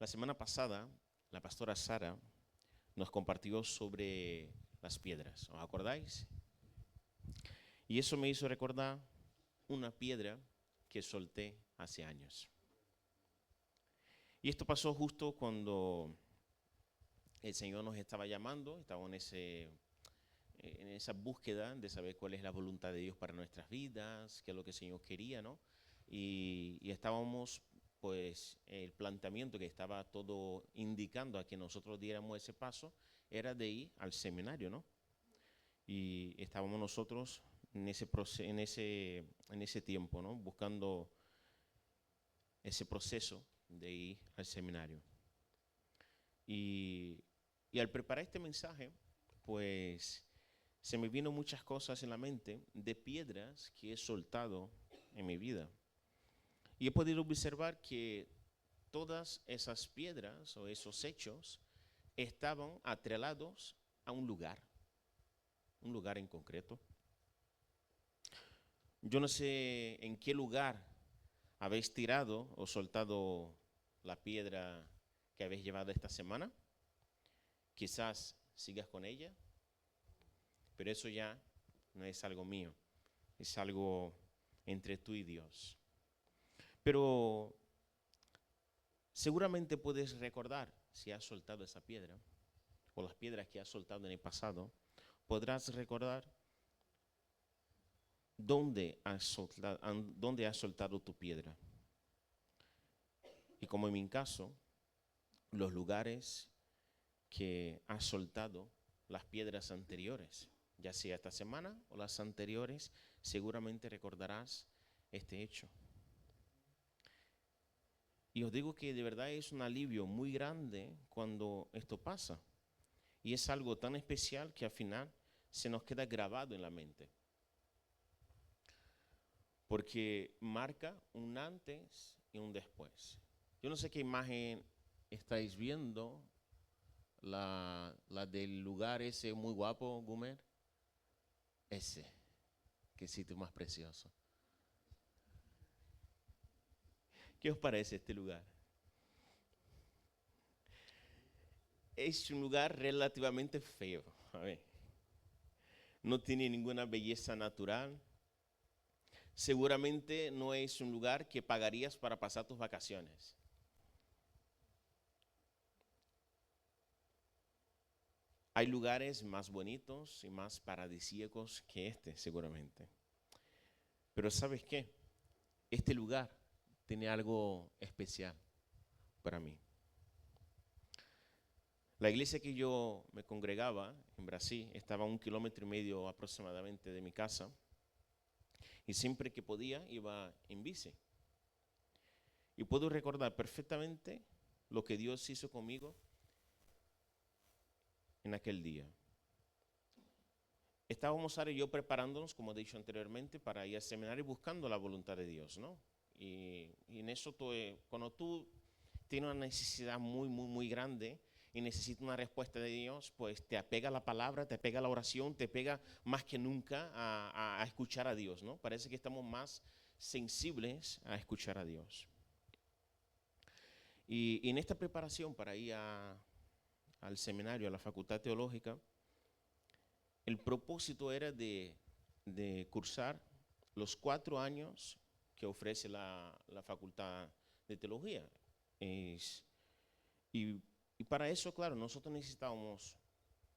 La semana pasada, la pastora Sara nos compartió sobre las piedras, ¿os acordáis? Y eso me hizo recordar una piedra que solté hace años. Y esto pasó justo cuando el Señor nos estaba llamando, estaba en esa búsqueda de saber cuál es la voluntad de Dios para nuestras vidas, qué es lo que el Señor quería, ¿no? Y estábamos, pues, el planteamiento que estaba todo indicando a que nosotros diéramos ese paso era de ir al seminario, ¿no? Y estábamos nosotros en ese tiempo, ¿no? Buscando ese proceso de ir al seminario. Y, y al preparar este mensaje, pues se me vino muchas cosas en la mente de piedras que he soltado en mi vida. Y he podido observar que todas esas piedras o esos hechos estaban atrelados a un lugar en concreto. Yo no sé en qué lugar habéis tirado o soltado la piedra que habéis llevado esta semana. Quizás sigas con ella, pero eso ya no es algo mío, es algo entre tú y Dios. Pero seguramente puedes recordar si has soltado esa piedra o las piedras que has soltado en el pasado, podrás recordar dónde has soltado tu piedra. Y como en mi caso, los lugares que has soltado las piedras anteriores, ya sea esta semana o las anteriores, seguramente recordarás este hecho. Y os digo que de verdad es un alivio muy grande cuando esto pasa. Y es algo tan especial que al final se nos queda grabado en la mente. Porque marca un antes y un después. Yo no sé qué imagen estáis viendo, la del lugar ese muy guapo, Gumer. Ese, qué sitio más precioso. ¿Qué os parece este lugar? Es un lugar relativamente feo. A ver, no tiene ninguna belleza natural. Seguramente no es un lugar que pagarías para pasar tus vacaciones. Hay lugares más bonitos y más paradisíacos que este, seguramente. Pero ¿sabes qué? Este lugar tiene algo especial para mí. La iglesia que yo me congregaba en Brasil estaba a 1,5 kilómetros aproximadamente de mi casa y siempre que podía iba en bici. Y puedo recordar perfectamente lo que Dios hizo conmigo en aquel día. Estábamos Sara y yo preparándonos, como he dicho anteriormente, para ir al seminario buscando la voluntad de Dios, ¿no? Y en eso, cuando tú tienes una necesidad muy, muy, muy grande y necesitas una respuesta de Dios, pues te apega a la palabra, te apega a la oración, te pega más que nunca a escuchar a Dios, ¿no? Parece que estamos más sensibles a escuchar a Dios. Y en esta preparación para ir al seminario, a la facultad teológica, el propósito era de cursar los 4 años que ofrece la facultad de teología. Es- y, y para eso, claro, nosotros necesitábamos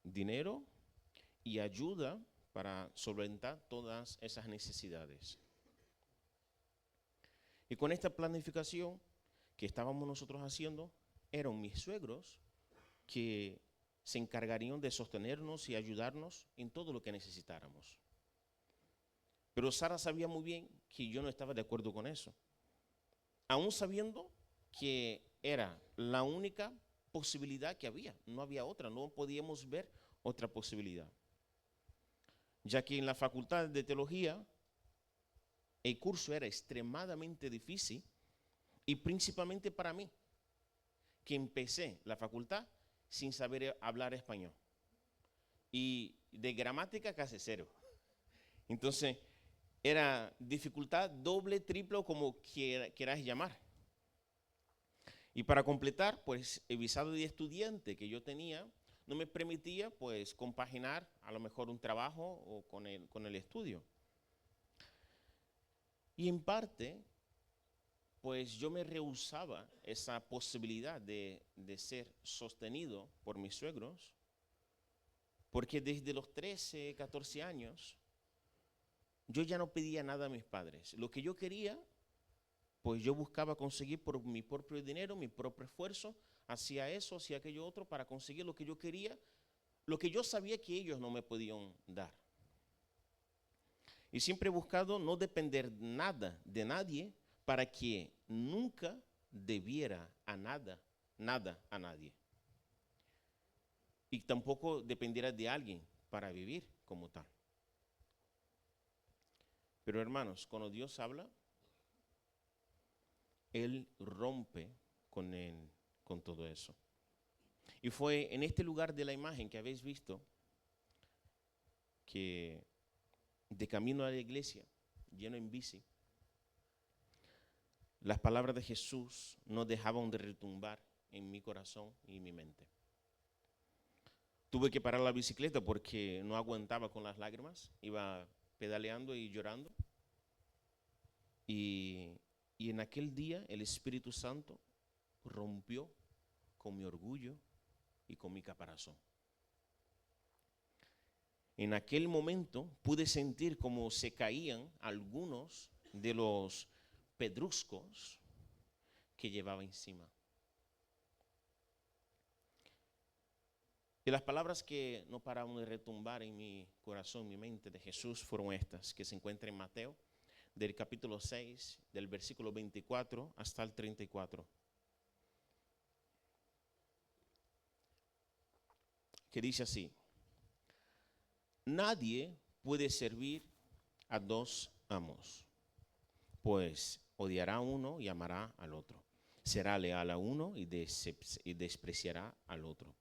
dinero y ayuda para solventar todas esas necesidades. Y con esta planificación que estábamos nosotros haciendo, eran mis suegros que se encargarían de sostenernos y ayudarnos en todo lo que necesitáramos. Pero Sara sabía muy bien que yo no estaba de acuerdo con eso, aún sabiendo que era la única posibilidad que había, no había otra, no podíamos ver otra posibilidad. Ya que en la facultad de teología el curso era extremadamente difícil y principalmente para mí, que empecé la facultad sin saber hablar español y de gramática casi cero. Entonces era dificultad doble, triple, como quieras llamar. Y para completar, pues el visado de estudiante que yo tenía no me permitía pues compaginar a lo mejor un trabajo o con el estudio. Y en parte, pues yo me rehusaba esa posibilidad de ser sostenido por mis suegros, porque desde los 13, 14 años, yo ya no pedía nada a mis padres. Lo que yo quería, pues yo buscaba conseguir por mi propio dinero, mi propio esfuerzo, hacía eso, hacía aquello otro para conseguir lo que yo quería, lo que yo sabía que ellos no me podían dar. Y siempre he buscado no depender nada de nadie para que nunca debiera a nada a nadie. Y tampoco dependiera de alguien para vivir como tal. Pero hermanos, cuando Dios habla, Él rompe con todo eso. Y fue en este lugar de la imagen que habéis visto que de camino a la iglesia, lleno en bici, las palabras de Jesús no dejaban de retumbar en mi corazón y en mi mente. Tuve que parar la bicicleta porque no aguantaba con las lágrimas, iba pedaleando y llorando. Y en aquel día el Espíritu Santo rompió con mi orgullo y con mi caparazón. En aquel momento pude sentir cómo se caían algunos de los pedruscos que llevaba encima. Y las palabras que no paraban de retumbar en mi corazón, en mi mente de Jesús fueron estas, que se encuentran en Mateo, del capítulo 6, del versículo 24 hasta el 34. Que dice así: nadie puede servir a dos amos, pues odiará a uno y amará al otro. Será leal a uno y despreciará al otro.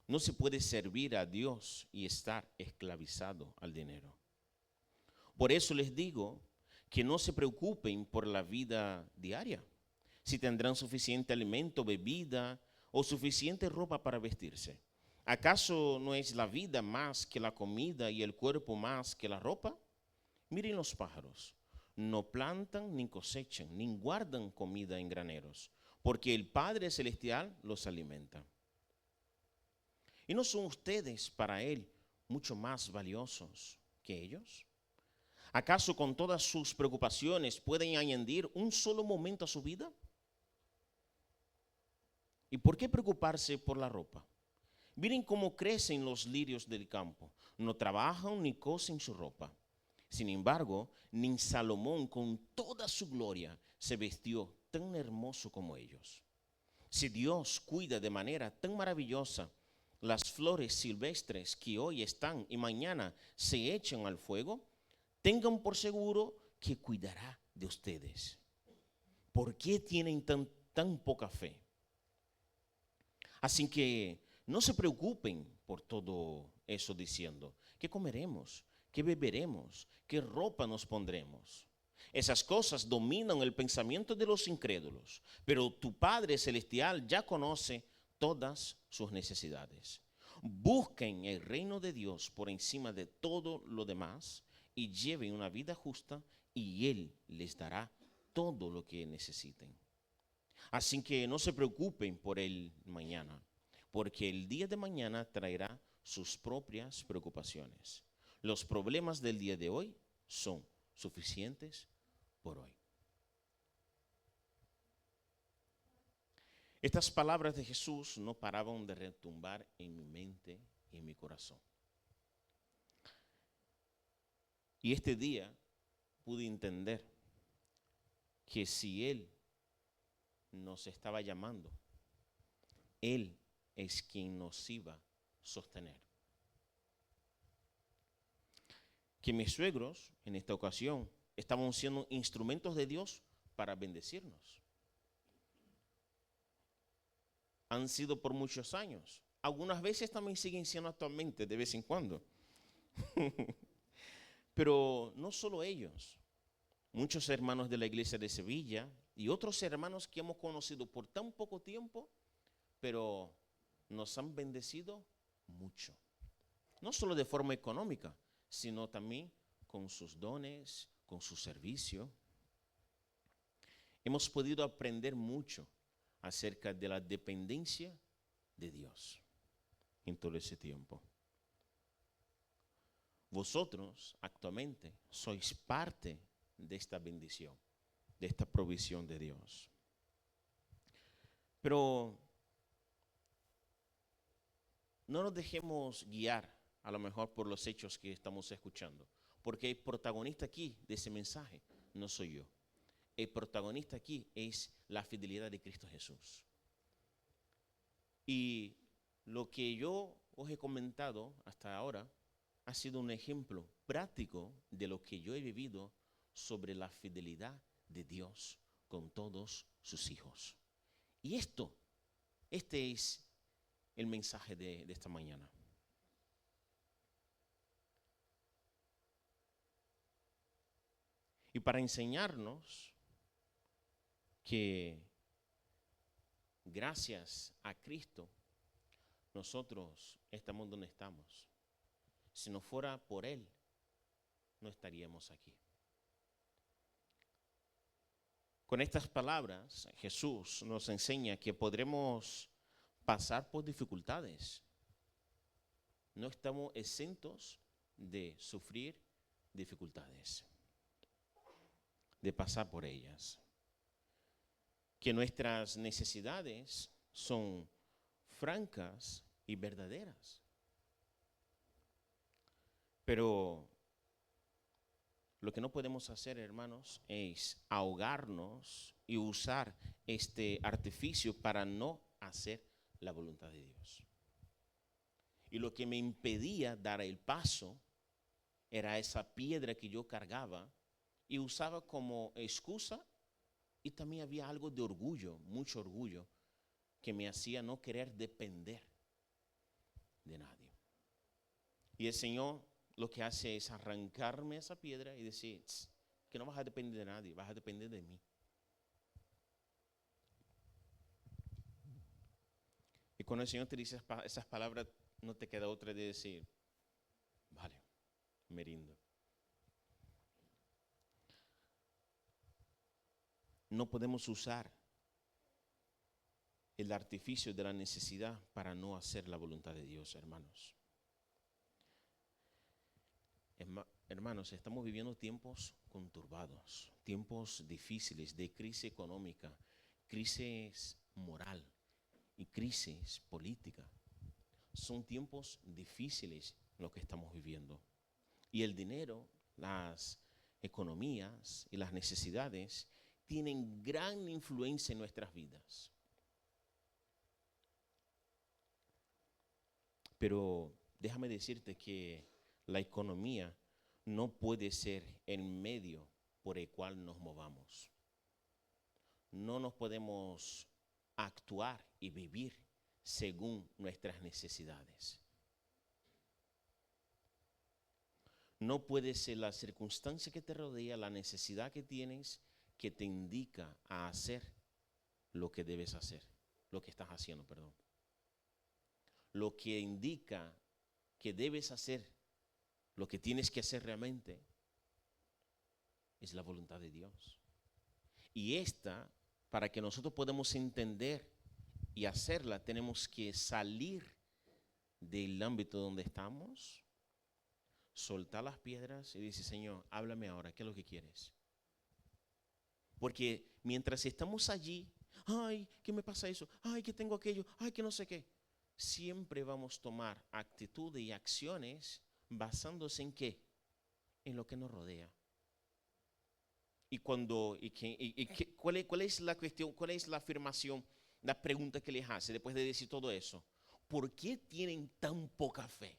No se puede servir a Dios y estar esclavizado al dinero. Por eso les digo que no se preocupen por la vida diaria, si tendrán suficiente alimento, bebida o suficiente ropa para vestirse. ¿Acaso no es la vida más que la comida y el cuerpo más que la ropa? Miren los pájaros, no plantan ni cosechan, ni guardan comida en graneros, porque el Padre Celestial los alimenta. ¿Y no son ustedes para Él mucho más valiosos que ellos? ¿Acaso con todas sus preocupaciones pueden añadir un solo momento a su vida? ¿Y por qué preocuparse por la ropa? Miren cómo crecen los lirios del campo. No trabajan ni cosen su ropa. Sin embargo, ni Salomón con toda su gloria se vistió tan hermoso como ellos. Si Dios cuida de manera tan maravillosa las flores silvestres que hoy están y mañana se echan al fuego, tengan por seguro que cuidará de ustedes. ¿Por qué tienen tan poca fe? Así que no se preocupen por todo eso diciendo, ¿qué comeremos? ¿Qué beberemos? ¿Qué ropa nos pondremos? Esas cosas dominan el pensamiento de los incrédulos, pero tu Padre Celestial ya conoce todas sus necesidades. Busquen el reino de Dios por encima de todo lo demás y lleven una vida justa y Él les dará todo lo que necesiten. Así que no se preocupen por el mañana, porque el día de mañana traerá sus propias preocupaciones. Los problemas del día de hoy son suficientes por hoy. Estas palabras de Jesús no paraban de retumbar en mi mente y en mi corazón. Y este día pude entender que si Él nos estaba llamando, Él es quien nos iba a sostener. Que mis suegros, en esta ocasión, estaban siendo instrumentos de Dios para bendecirnos. Han sido por muchos años. Algunas veces también siguen siendo actualmente, de vez en cuando. Pero no solo ellos. Muchos hermanos de la iglesia de Sevilla y otros hermanos que hemos conocido por tan poco tiempo, pero nos han bendecido mucho. No solo de forma económica, sino también con sus dones, con su servicio. Hemos podido aprender mucho acerca de la dependencia de Dios en todo ese tiempo. Vosotros actualmente sois parte de esta bendición, de esta provisión de Dios. Pero no nos dejemos guiar a lo mejor por los hechos que estamos escuchando, porque el protagonista aquí de ese mensaje no soy yo. El protagonista aquí es la fidelidad de Cristo Jesús. Y lo que yo os he comentado hasta ahora ha sido un ejemplo práctico de lo que yo he vivido sobre la fidelidad de Dios con todos sus hijos. Y este es el mensaje de esta mañana. Y para enseñarnos que gracias a Cristo nosotros estamos donde estamos. Si no fuera por Él, no estaríamos aquí. Con estas palabras, Jesús nos enseña que podremos pasar por dificultades. No estamos exentos de sufrir dificultades, de pasar por ellas. Que nuestras necesidades son francas y verdaderas. Pero lo que no podemos hacer, hermanos, es ahogarnos y usar este artificio para no hacer la voluntad de Dios. Y lo que me impedía dar el paso era esa piedra que yo cargaba y usaba como excusa, y también había algo de orgullo, mucho orgullo, que me hacía no querer depender de nadie. Y el Señor lo que hace es arrancarme esa piedra y decir que no vas a depender de nadie, vas a depender de mí. Y cuando el Señor te dice esas palabras, no te queda otra de decir, vale, me rindo. No podemos usar el artificio de la necesidad para no hacer la voluntad de Dios, hermanos. Hermanos, estamos viviendo tiempos conturbados, tiempos difíciles de crisis económica, crisis moral y crisis política. Son tiempos difíciles los que estamos viviendo. Y el dinero, las economías y las necesidades tienen gran influencia en nuestras vidas. Pero déjame decirte que la economía no puede ser el medio por el cual nos movamos. No nos podemos actuar y vivir según nuestras necesidades. No puede ser la circunstancia que te rodea, la necesidad que tienes, que te indica a hacer lo que debes hacer, lo que estás haciendo, perdón. Lo que indica que debes hacer, lo que tienes que hacer realmente, es la voluntad de Dios. Y para que nosotros podamos entender y hacerla, tenemos que salir del ámbito donde estamos, soltar las piedras y decir, Señor, háblame ahora, ¿qué es lo que quieres? Porque mientras estamos allí, ay, ¿qué me pasa eso? Ay, ¿qué tengo aquello? Ay, que no sé qué. Siempre vamos a tomar actitudes y acciones basándose en ¿qué? En lo que nos rodea. ¿Cuál es la cuestión? ¿Cuál es la afirmación? La pregunta que les hace después de decir todo eso. ¿Por qué tienen tan poca fe?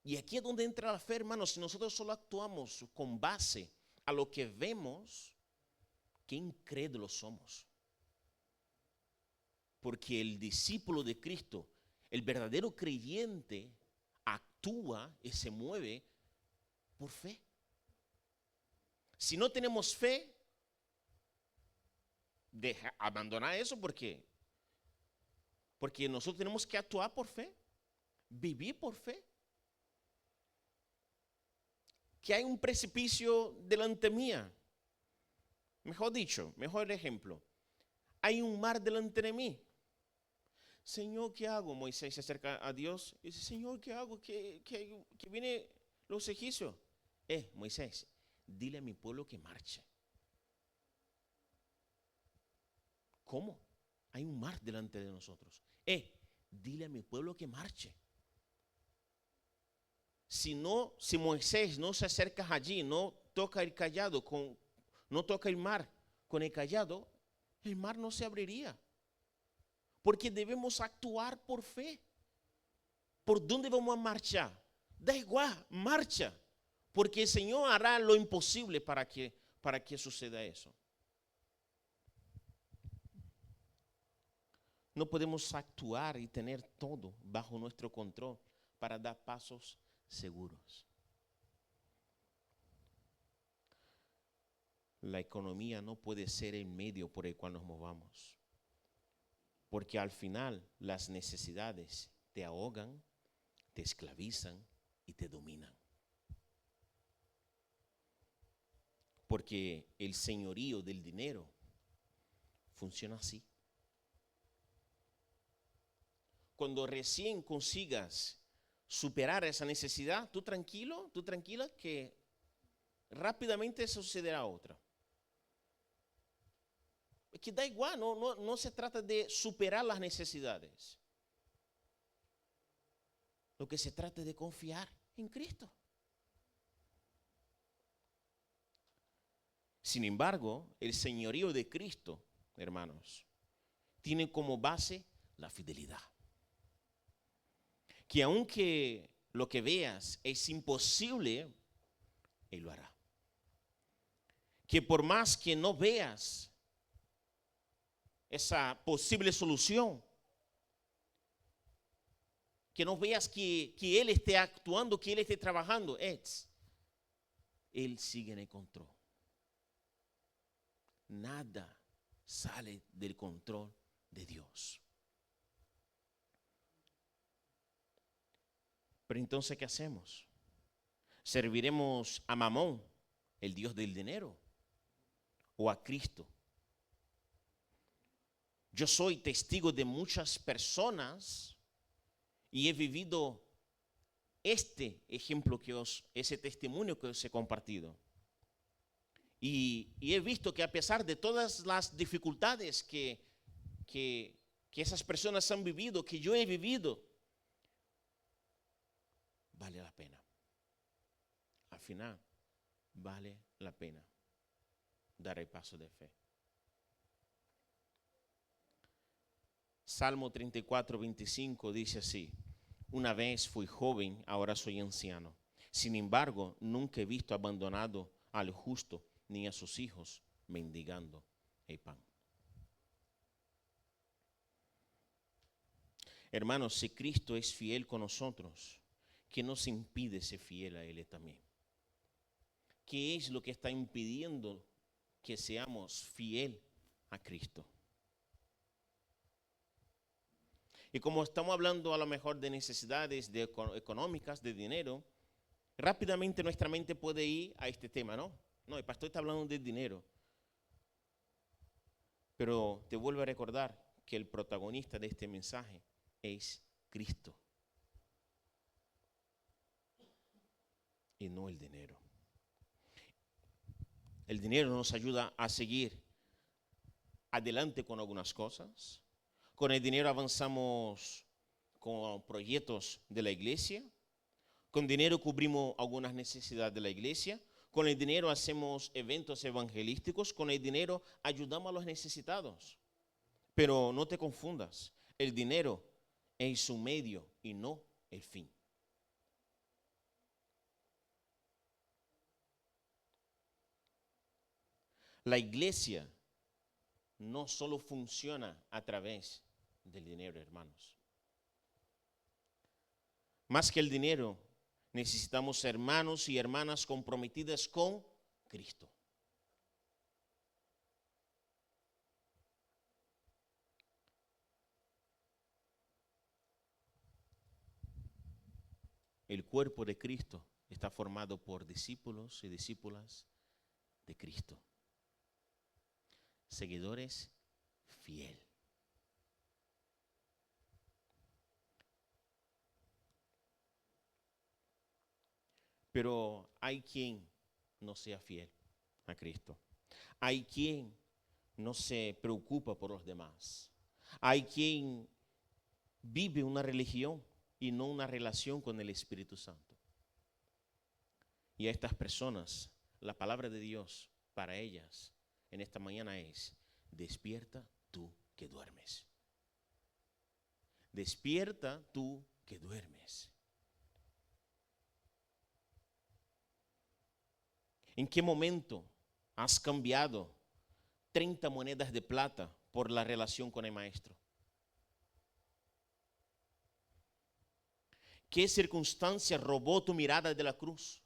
Y aquí es donde entra la fe, hermanos. Si nosotros solo actuamos con base a lo que vemos, qué incrédulos somos. Porque el discípulo de Cristo, el verdadero creyente, actúa y se mueve por fe. Si no tenemos fe, abandonar eso porque nosotros tenemos que actuar por fe, vivir por fe. Que hay un precipicio delante mía. Mejor dicho, mejor ejemplo. Hay un mar delante de mí. Señor, ¿qué hago? Moisés se acerca a Dios y dice, Señor, ¿qué hago? Que vienen los egipcios. Moisés, dile a mi pueblo que marche. ¿Cómo? Hay un mar delante de nosotros. Dile a mi pueblo que marche. Si Moisés no se acerca allí, no toca el cayado, no toca el mar con el cayado no se abriría. Porque debemos actuar por fe. ¿Por dónde vamos a marchar? Da igual, marcha. Porque el Señor hará lo imposible para que suceda eso. No podemos actuar y tener todo bajo nuestro control para dar pasos seguros. La economía no puede ser el medio por el cual nos movamos, porque al final las necesidades te ahogan, te esclavizan y te dominan. Porque el señorío del dinero funciona así. Cuando recién consigas superar esa necesidad, tú tranquila que rápidamente sucederá otra. Es que da igual, no se trata de superar las necesidades. Lo que se trata es de confiar en Cristo. Sin embargo, el señorío de Cristo, hermanos, tiene como base la fidelidad. Que aunque lo que veas es imposible, Él lo hará. Que por más que no veas esa posible solución, que no veas que Él esté actuando, que Él esté trabajando, Él sigue en el control. Nada sale del control de Dios. Pero entonces, ¿qué hacemos? ¿Serviremos a Mamón, el Dios del dinero, o a Cristo? Yo soy testigo de muchas personas y he vivido este ejemplo ese testimonio que os he compartido. Y he visto que a pesar de todas las dificultades que esas personas han vivido, que yo he vivido, vale la pena. Al final, vale la pena dar el paso de fe. Salmo 34, 25 dice así: una vez fui joven, ahora soy anciano. Sin embargo, nunca he visto abandonado al justo, ni a sus hijos mendigando el pan. Hermanos, si Cristo es fiel con nosotros, ¿qué nos impide ser fiel a Él también? ¿Qué es lo que está impidiendo que seamos fiel a Cristo? Y como estamos hablando a lo mejor de necesidades económicas, de dinero, rápidamente nuestra mente puede ir a este tema, ¿no? No, el pastor está hablando de dinero. Pero te vuelvo a recordar que el protagonista de este mensaje es Cristo y no el dinero. El dinero nos ayuda a seguir adelante con algunas cosas. Con el dinero avanzamos con proyectos de la iglesia. Con dinero cubrimos algunas necesidades de la iglesia. Con el dinero hacemos eventos evangelísticos. Con el dinero ayudamos a los necesitados. Pero no te confundas. El dinero es un medio y no el fin. La iglesia no solo funciona a través del dinero, hermanos. Más que el dinero, necesitamos hermanos y hermanas comprometidas con Cristo. El cuerpo de Cristo está formado por discípulos y discípulas de Cristo. Seguidores fiel. Pero hay quien no sea fiel a Cristo. Hay quien no se preocupa por los demás. Hay quien vive una religión y no una relación con el Espíritu Santo. Y a estas personas, la palabra de Dios para ellas en esta mañana es: despierta tú que duermes. Despierta tú que duermes. ¿En qué momento has cambiado 30 monedas de plata por la relación con el maestro? ¿Qué circunstancia robó tu mirada de la cruz?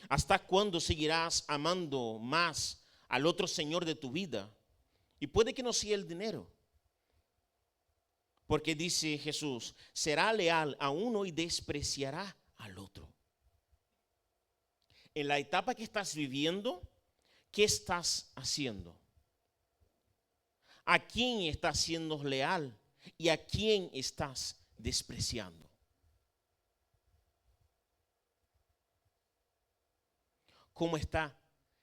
¿Hasta cuándo seguirás amando más al otro señor de tu vida? Y puede que no sea el dinero. Porque dice Jesús, será leal a uno y despreciará al otro. En la etapa que estás viviendo, ¿qué estás haciendo? ¿A quién estás siendo leal y a quién estás despreciando? ¿Cómo está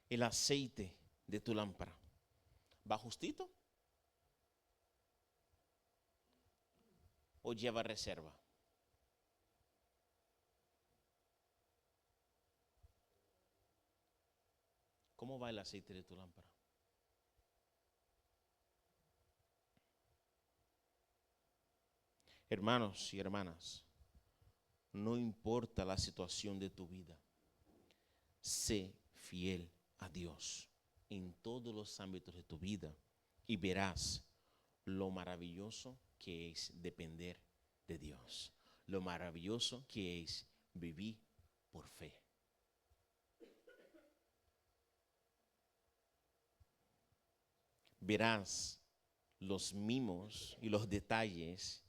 el aceite de tu lámpara? ¿Va justito? ¿O lleva reserva? ¿Cómo va el aceite de tu lámpara? Hermanos y hermanas, no importa la situación de tu vida, sé fiel a Dios en todos los ámbitos de tu vida y verás lo maravilloso que es depender de Dios, lo maravilloso que es vivir por fe. Verás los mimos y los detalles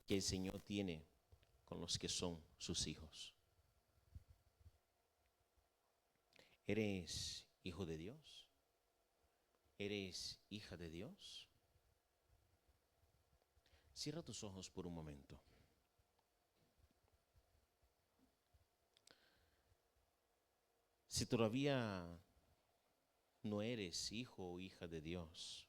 que el Señor tiene con los que son sus hijos. ¿Eres hijo de Dios? ¿Eres hija de Dios? Cierra tus ojos por un momento. Si todavía no eres hijo o hija de Dios,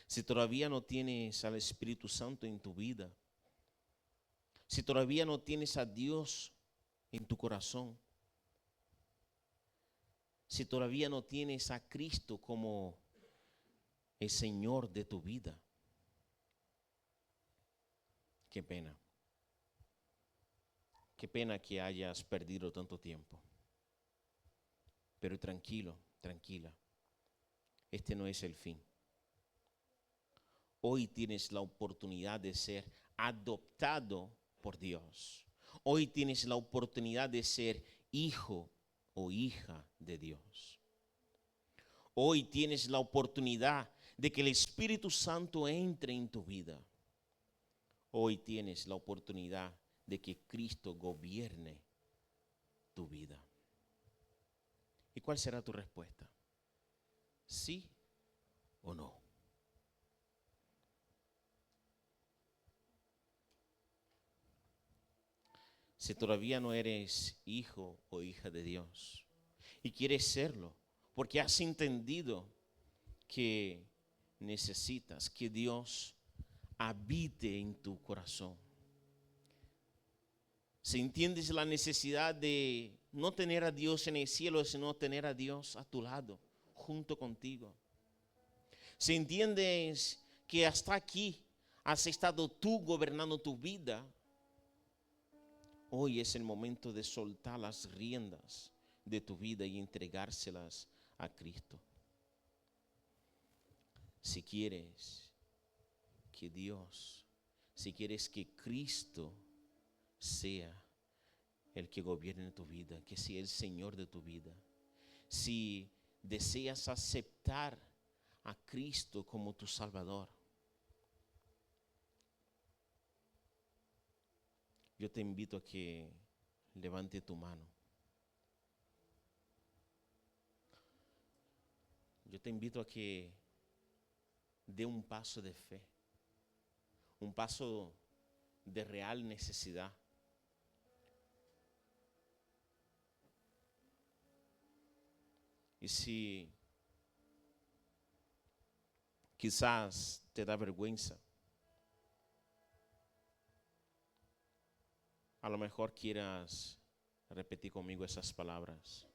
si todavía no tienes al Espíritu Santo en tu vida, si todavía no tienes a Dios en tu corazón, si todavía no tienes a Cristo como el Señor de tu vida, qué pena. Qué pena que hayas perdido tanto tiempo. Pero tranquilo, tranquila. Este no es el fin. Hoy tienes la oportunidad de ser adoptado por Dios. Hoy tienes la oportunidad de ser hijo o hija de Dios. Hoy tienes la oportunidad de que el Espíritu Santo entre en tu vida. Hoy tienes la oportunidad de que Cristo gobierne tu vida. ¿Y cuál será tu respuesta? ¿Sí o no? Si todavía no eres hijo o hija de Dios y quieres serlo, porque has entendido que necesitas que Dios habite en tu corazón. Si entiendes la necesidad de no tener a Dios en el cielo, sino tener a Dios a tu lado, junto contigo. Si entiendes que hasta aquí has estado tú gobernando tu vida, hoy es el momento de soltar las riendas de tu vida y entregárselas a Cristo. Si quieres que Dios, si quieres que Cristo sea el que gobierne tu vida, que sea el Señor de tu vida, si deseas aceptar a Cristo como tu Salvador, yo te invito a que levante tu mano. Yo te invito a que dé un paso de fe, un paso de real necesidad. Y si quizás te da vergüenza, a lo mejor quieras repetir conmigo esas palabras.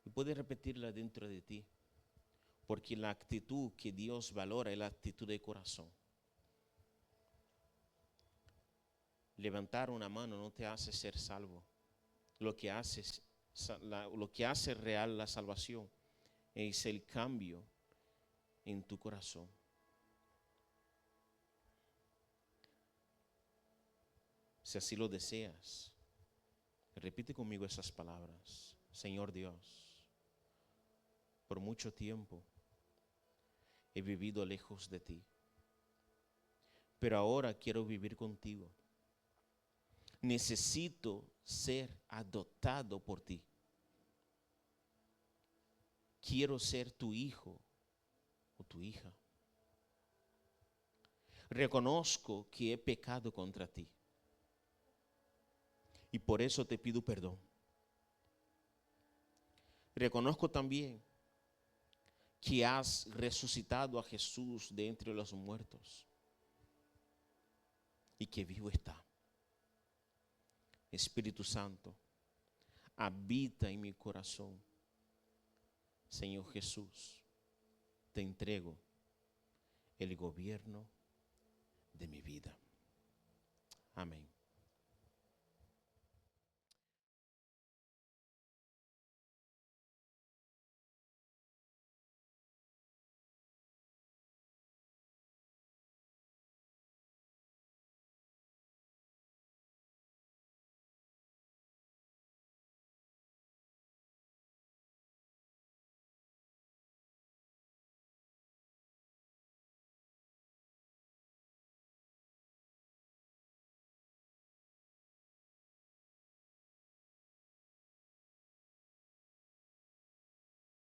Y puedes repetirla dentro de ti, porque la actitud que Dios valora es la actitud de corazón. Levantar una mano no te hace ser salvo. Lo que hace real la salvación es el cambio en tu corazón. Si así lo deseas, repite conmigo esas palabras. Señor Dios, por mucho tiempo he vivido lejos de ti, pero ahora quiero vivir contigo. Necesito ser adoptado por ti. Quiero ser tu hijo o tu hija. Reconozco que he pecado contra ti y por eso te pido perdón. Reconozco también que has resucitado a Jesús de entre los muertos y que vivo está. Espíritu Santo, habita en mi corazón. Señor Jesús, te entrego el gobierno de mi vida. Amén.